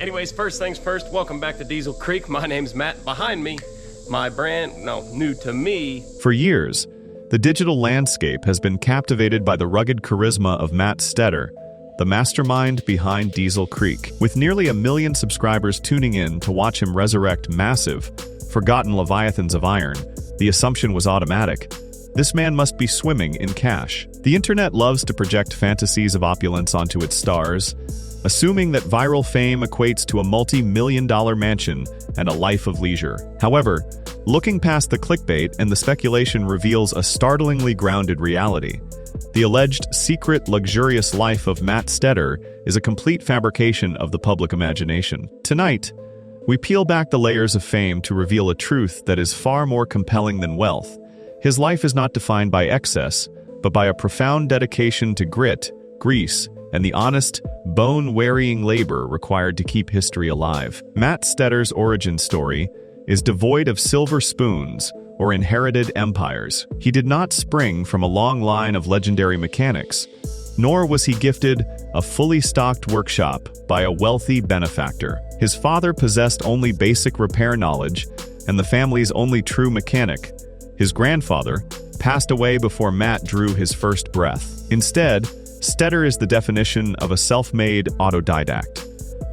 Anyways, first things first, welcome back to Diesel Creek. My name's Matt. Behind me, new to me. For years, the digital landscape has been captivated by the rugged charisma of Matt Stetter, the mastermind behind Diesel Creek. With nearly 1 million subscribers tuning in to watch him resurrect massive, forgotten leviathans of iron, the assumption was automatic. This man must be swimming in cash. The internet loves to project fantasies of opulence onto its stars, assuming that viral fame equates to a multi-million-dollar mansion and a life of leisure. However, looking past the clickbait and the speculation reveals a startlingly grounded reality. The alleged secret, luxurious life of Matt Stetter is a complete fabrication of the public imagination. Tonight, we peel back the layers of fame to reveal a truth that is far more compelling than wealth. His life is not defined by excess, but by a profound dedication to grit, grease, and the honest, bone-wearying labor required to keep history alive. Matt Stetter's origin story is devoid of silver spoons or inherited empires. He did not spring from a long line of legendary mechanics, nor was he gifted a fully stocked workshop by a wealthy benefactor. His father possessed only basic repair knowledge, and the family's only true mechanic, his grandfather, passed away before Matt drew his first breath. Instead, Stetter is the definition of a self-made autodidact.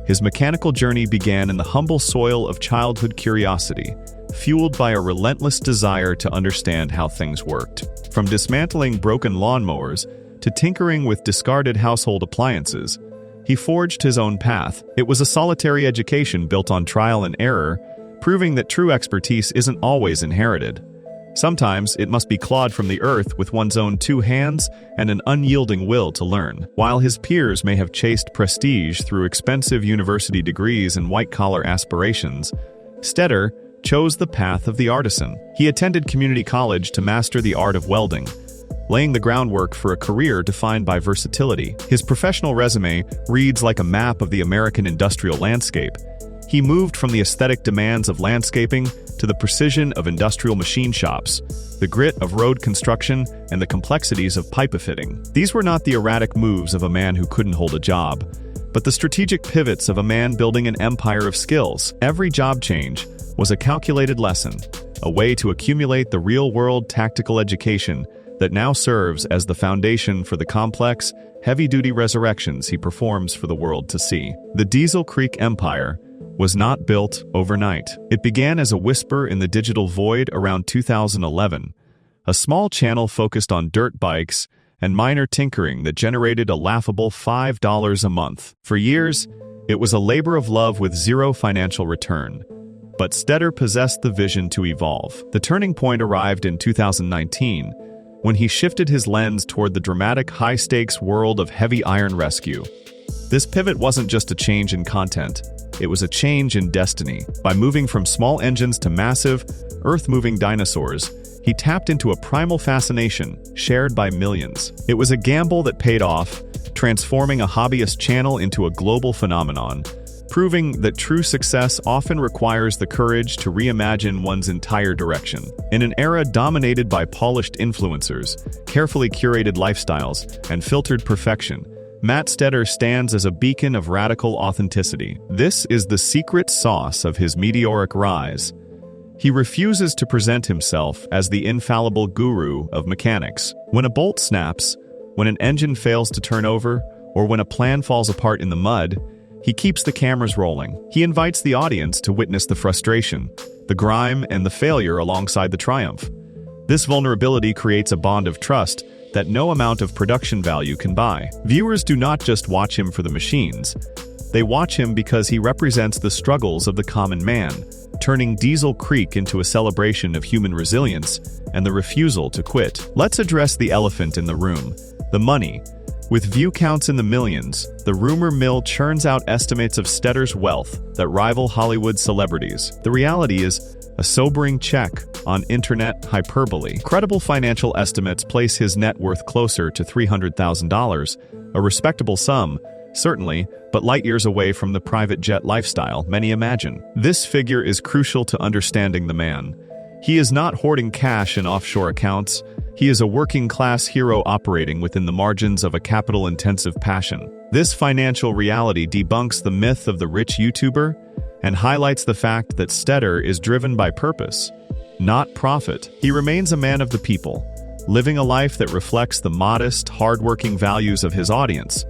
His mechanical journey began in the humble soil of childhood curiosity, fueled by a relentless desire to understand how things worked. From dismantling broken lawnmowers to tinkering with discarded household appliances, he forged his own path. It was a solitary education built on trial and error, proving that true expertise isn't always inherited. Sometimes it must be clawed from the earth with one's own 2 hands and an unyielding will to learn. While his peers may have chased prestige through expensive university degrees and white-collar aspirations, Stetter chose the path of the artisan. He attended community college to master the art of welding, laying the groundwork for a career defined by versatility. His professional resume reads like a map of the American industrial landscape. He moved from the aesthetic demands of landscaping to the precision of industrial machine shops, the grit of road construction, and the complexities of pipe fitting. These were not the erratic moves of a man who couldn't hold a job, but the strategic pivots of a man building an empire of skills. Every job change was a calculated lesson, a way to accumulate the real-world tactical education that now serves as the foundation for the complex, heavy-duty resurrections he performs for the world to see. The Diesel Creek Empire was not built overnight. It began as a whisper in the digital void around 2011, a small channel focused on dirt bikes and minor tinkering that generated a laughable $5 a month. For years, it was a labor of love with zero financial return. But Stetter possessed the vision to evolve. The turning point arrived in 2019, when he shifted his lens toward the dramatic high-stakes world of heavy iron rescue. This pivot wasn't just a change in content, it was a change in destiny. By moving from small engines to massive, earth-moving dinosaurs, he tapped into a primal fascination shared by millions. It was a gamble that paid off, transforming a hobbyist channel into a global phenomenon, proving that true success often requires the courage to reimagine one's entire direction. In an era dominated by polished influencers, carefully curated lifestyles, and filtered perfection, Matt Stetter stands as a beacon of radical authenticity. This is the secret sauce of his meteoric rise. He refuses to present himself as the infallible guru of mechanics. When a bolt snaps, when an engine fails to turn over, or when a plan falls apart in the mud, he keeps the cameras rolling. He invites the audience to witness the frustration, the grime, and the failure alongside the triumph. This vulnerability creates a bond of trust that no amount of production value can buy. Viewers do not just watch him for the machines. They watch him because he represents the struggles of the common man, turning Diesel Creek into a celebration of human resilience and the refusal to quit. Let's address the elephant in the room, the money. With view counts in the millions, the rumor mill churns out estimates of Stetter's wealth that rival Hollywood celebrities. The reality is a sobering check on internet hyperbole. Credible financial estimates place his net worth closer to $300,000, a respectable sum, certainly, but light years away from the private jet lifestyle many imagine. This figure is crucial to understanding the man. He is not hoarding cash in offshore accounts. He is a working-class hero operating within the margins of a capital-intensive passion. This financial reality debunks the myth of the rich YouTuber and highlights the fact that Stettar is driven by purpose, not profit. He remains a man of the people, living a life that reflects the modest, hard-working values of his audience.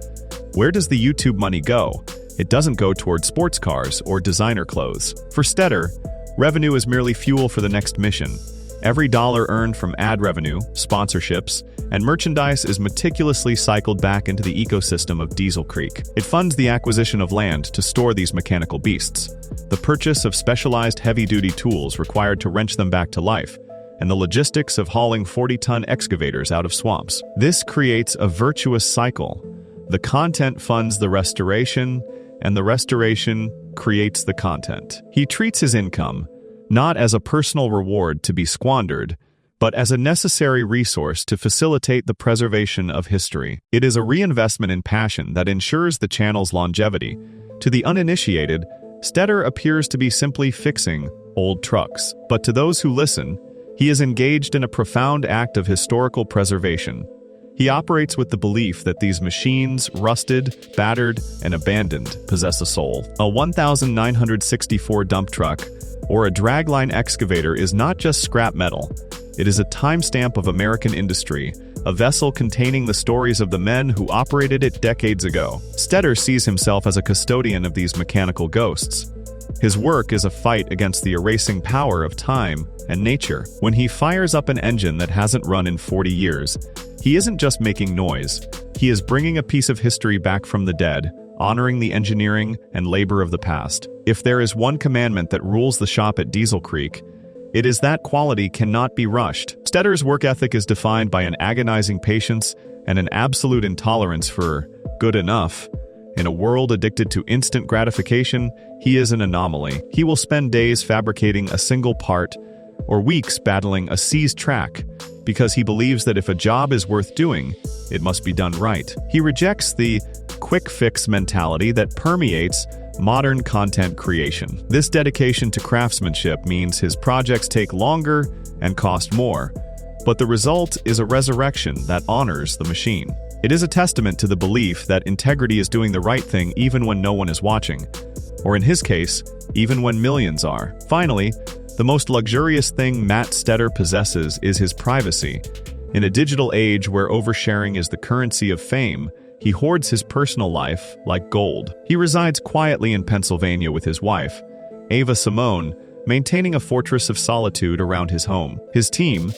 Where does the YouTube money go? It doesn't go toward sports cars or designer clothes. For Stettar, revenue is merely fuel for the next mission. Every dollar earned from ad revenue, sponsorships, and merchandise is meticulously cycled back into the ecosystem of Diesel Creek. It funds the acquisition of land to store these mechanical beasts, the purchase of specialized heavy-duty tools required to wrench them back to life, and the logistics of hauling 40-ton excavators out of swamps. This creates a virtuous cycle. The content funds the restoration, and the restoration creates the content. He treats his income not as a personal reward to be squandered, but as a necessary resource to facilitate the preservation of history. It is a reinvestment in passion that ensures the channel's longevity. To the uninitiated, Stettar appears to be simply fixing old trucks, but to those who listen, he is engaged in a profound act of historical preservation. He operates with the belief that these machines, rusted, battered, and abandoned, possess a soul. A 1964 dump truck or a dragline excavator is not just scrap metal. It is a timestamp of American industry, a vessel containing the stories of the men who operated it decades ago. Stettar sees himself as a custodian of these mechanical ghosts. His work is a fight against the erasing power of time and nature. When he fires up an engine that hasn't run in 40 years, he isn't just making noise. He is bringing a piece of history back from the dead, honoring the engineering and labor of the past. If there is one commandment that rules the shop at Diesel Creek, it is that quality cannot be rushed. Stettar's work ethic is defined by an agonizing patience and an absolute intolerance for good enough. In a world addicted to instant gratification, he is an anomaly. He will spend days fabricating a single part or weeks battling a seized track because he believes that if a job is worth doing, it must be done right. He rejects the quick fix mentality that permeates modern content creation. This dedication to craftsmanship means his projects take longer and cost more, but the result is a resurrection that honors the machine. It is a testament to the belief that integrity is doing the right thing even when no one is watching, or in his case, even when millions are. Finally, the most luxurious thing Matt Stetter possesses is his privacy. In a digital age where oversharing is the currency of fame, he hoards his personal life like gold. He resides quietly in Pennsylvania with his wife, Ava Simone, maintaining a fortress of solitude around his home. His team,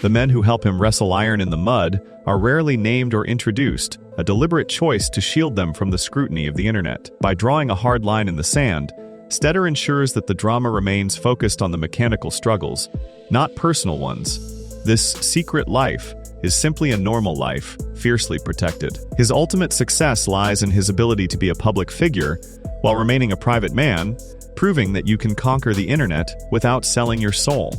the men who help him wrestle iron in the mud, are rarely named or introduced, a deliberate choice to shield them from the scrutiny of the internet. By drawing a hard line in the sand, Stettar ensures that the drama remains focused on the mechanical struggles, not personal ones. This secret life is simply a normal life, fiercely protected. His ultimate success lies in his ability to be a public figure while remaining a private man, proving that you can conquer the internet without selling your soul.